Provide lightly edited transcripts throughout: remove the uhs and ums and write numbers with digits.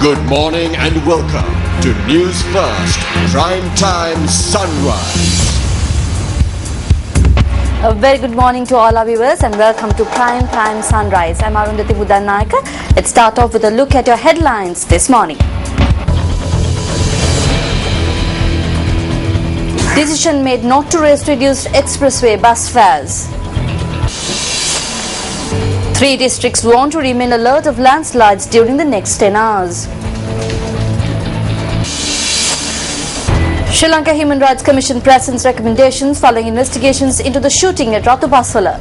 Good morning and welcome to Newsfirst Prime Time Sunrise. A very good morning to all our viewers and welcome to Prime Time Sunrise. I'm Arundhati Budanayaka. Let's start off with a look at your headlines this morning. Decision made not to raise reduced expressway bus fares. 3 districts warned to remain alert of landslides during the next 10 hours. Sri Lanka Human Rights Commission presents recommendations following investigations into the shooting at Rathabaswala.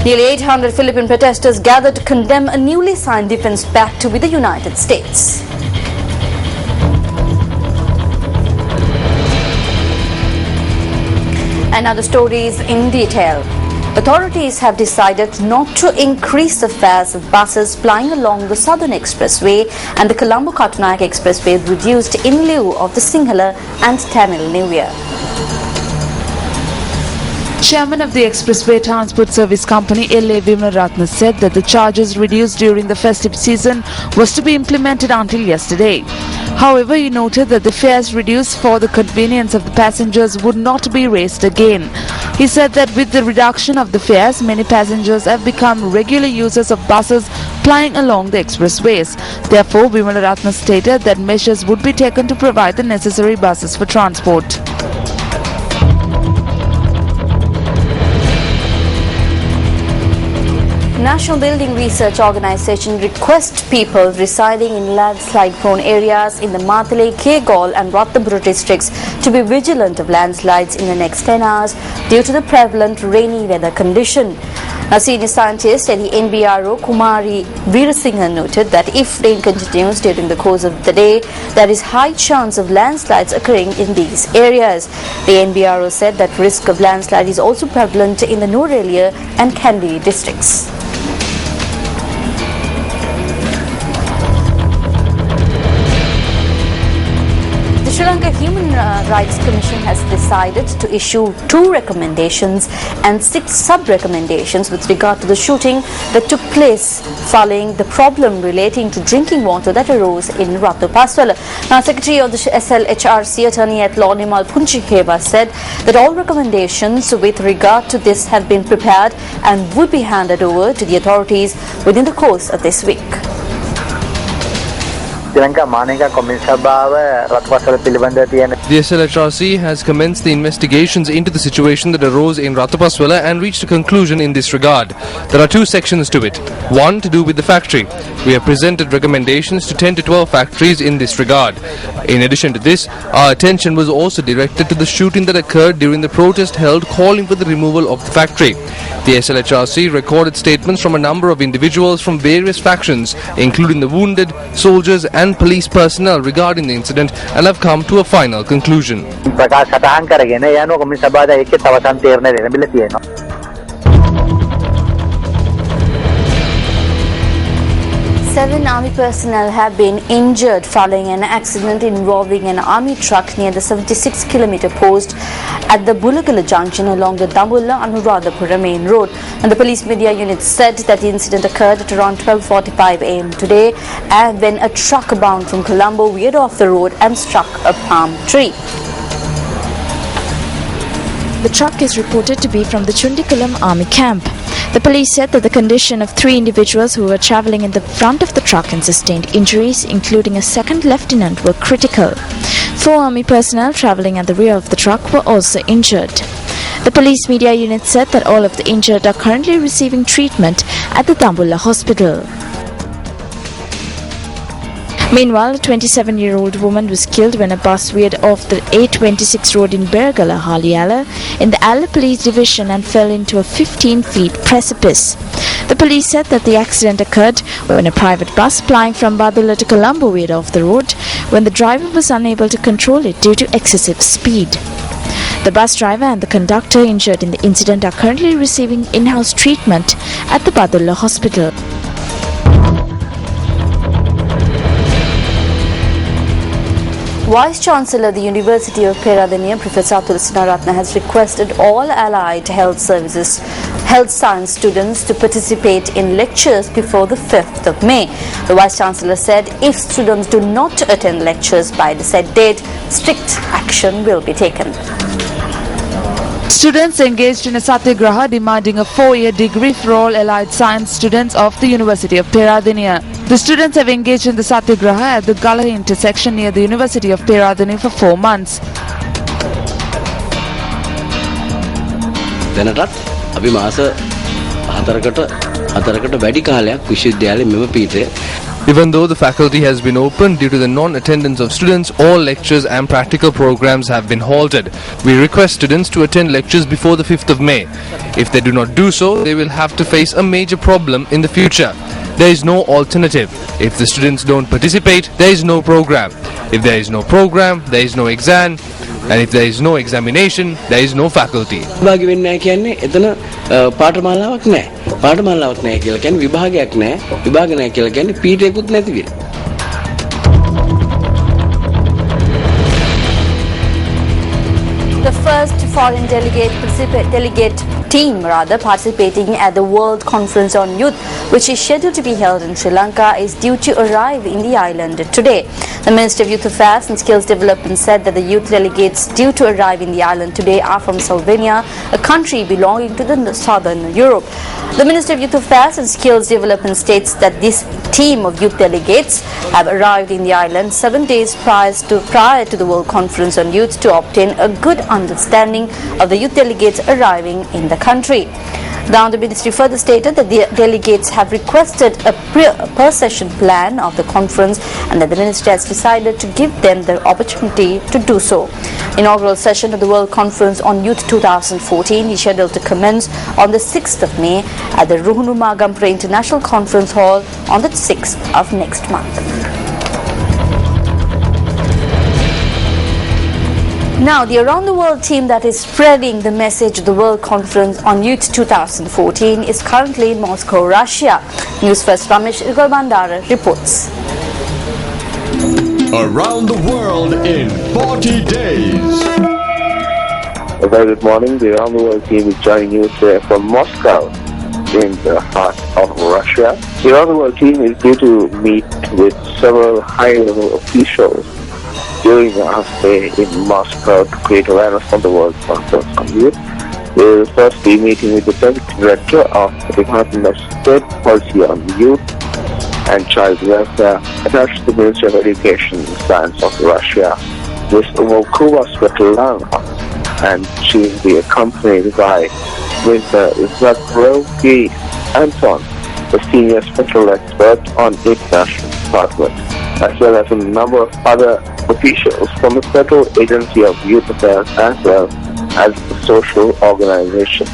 Nearly 800 Philippine protesters gathered to condemn a newly signed defense pact with the United States. And other stories in detail. Authorities have decided not to increase the fares of buses plying along the Southern Expressway, and the Colombo-Kattanayake Expressway reduced in lieu of the Sinhala and Tamil New Year. Chairman of the Expressway Transport Service Company, L.A. Vimalaratna, said that the charges reduced during the festive season was to be implemented until yesterday. However, he noted that the fares reduced for the convenience of the passengers would not be raised again. He said that with the reduction of the fares, many passengers have become regular users of buses plying along the expressways. Therefore, Vimalaratna stated that measures would be taken to provide the necessary buses for transport. National Building Research Organisation requests people residing in landslide-prone areas in the Matale, Kegol and Rathabura districts to be vigilant of landslides in the next 10 hours due to the prevalent rainy weather condition. A senior scientist at the NBRO, Kumari Veerasinghe, noted that if rain continues during the course of the day, there is high chance of landslides occurring in these areas. The NBRO said that risk of landslide is also prevalent in the Norelia and Kandy districts. The Sri Lanka Human Rights Commission has decided to issue 2 recommendations and 6 sub-recommendations with regard to the shooting that took place following the problem relating to drinking water that arose in Rathabaswala. Now, Secretary of the SLHRC, Attorney at Law Nimal Punchiheva, said that all recommendations with regard to this have been prepared and would be handed over to the authorities within the course of this week. The SLHRC has commenced the investigations into the situation that arose in Rathabaswala and reached a conclusion in this regard. There are 2 sections to it. One to do with the factory. We have presented recommendations to 10 to 12 factories in this regard. In addition to this, our attention was also directed to the shooting that occurred during the protest held calling for the removal of the factory. The SLHRC recorded statements from a number of individuals from various factions, including the wounded, soldiers and police personnel regarding the incident, and have come to a final conclusion. 7 army personnel have been injured following an accident involving an army truck near the 76-kilometer post at the Bulagala junction along the Dambulla-Anuradhapura main road. And the police media unit said that the incident occurred at around 12:45 am today, and when a truck bound from Colombo veered off the road and struck a palm tree. The truck is reported to be from the Chundikulam army camp. The police said that the condition of 3 individuals who were travelling in the front of the truck and sustained injuries, including a second lieutenant, were critical. 4 army personnel travelling at the rear of the truck were also injured. The police media unit said that all of the injured are currently receiving treatment at the Dambulla hospital. Meanwhile, a 27-year-old woman was killed when a bus veered off the A26 road in Bergala, Haliala, in the Alla Police Division and fell into a 15-feet precipice. The police said that the accident occurred when a private bus plying from Badulla to Colombo veered off the road when the driver was unable to control it due to excessive speed. The bus driver and the conductor injured in the incident are currently receiving in-house treatment at the Badulla hospital. Vice-Chancellor of the University of Peradeniya, Professor Tulsinaratna, has requested all allied health science students to participate in lectures before the 5th of May. The Vice-Chancellor said if students do not attend lectures by the said date, strict action will be taken. Students engaged in a satyagraha demanding a 4-year degree for all allied science students of the University of Peradeniya. The students have engaged in the satyagraha at the Gala intersection near the University of Peradeniya for 4 months. දැනටත් අපි මාස 4කට වැඩි කාලයක් විශ්වවිද්‍යාලයේ මෙම පීඨය Even though the faculty has been open, due to the non-attendance of students, all lectures and practical programs have been halted. We request students to attend lectures before the 5th of May. If they do not do so, they will have to face a major problem in the future. There is no alternative. If the students don't participate, there is no program. If there is no program, there is no exam. And if there is no examination, there is no faculty. විභාග වෙන්නේ නැහැ කියන්නේ එතන පාඨමාලාවක් නැහැ. පාඨමාලාවක් නැහැ කියලා කියන්නේ විභාගයක් නැහැ. විභාග නැහැ කියලා කියන්නේ පීඨයකුත් නැති වෙන. The first foreign delegate team participating at the World Conference on Youth, which is scheduled to be held in Sri Lanka, is due to arrive in the island today. The Minister of Youth Affairs and Skills Development said that the youth delegates due to arrive in the island today are from Slovenia, a country belonging to the southern Europe. The Minister of Youth Affairs and Skills Development states that this team of youth delegates have arrived in the island 7 days prior to the World Conference on Youth to obtain a good understanding of the youth delegates arriving in the country. Now, the ministry further stated that the delegates have requested a per-session plan of the conference and that the ministry has decided to give them the opportunity to do so. Inaugural session of the World Conference on Youth 2014 is scheduled to commence on the 6th of May at the Ruhunu Magampura International Conference Hall on the 6th of next month. Now, the Around the World team that is spreading the message of the World Conference on Youth 2014 is currently in Moscow, Russia. Newsfirst Ramesh Igor reports. Around the world in 40 days. A very good morning. The Around the World team is joining you today from Moscow in the heart of Russia. The Around the World team is due to meet with several high-level officials during our stay in Moscow to create awareness on the World Conference on Youth. We will first be meeting with the Deputy Director of the Department of State Policy on Youth and Child Welfare attached to the Ministry of Education and Science of Russia, Ms. Umokova Svetlana, and she will be accompanied by Mr. Zakrovsky Anton, the Senior Special Expert on International Department, as well as a number of other officials from the Federal Agency of Youth Affairs as well as the social organizations.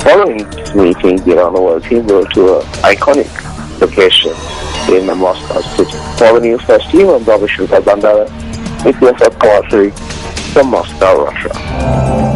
Following this meeting, the Around the World team will to an iconic location in Moscow city. For the Newsfirst team, I'm Bobby Shulka Bandara, with your commentary from Moscow, Russia.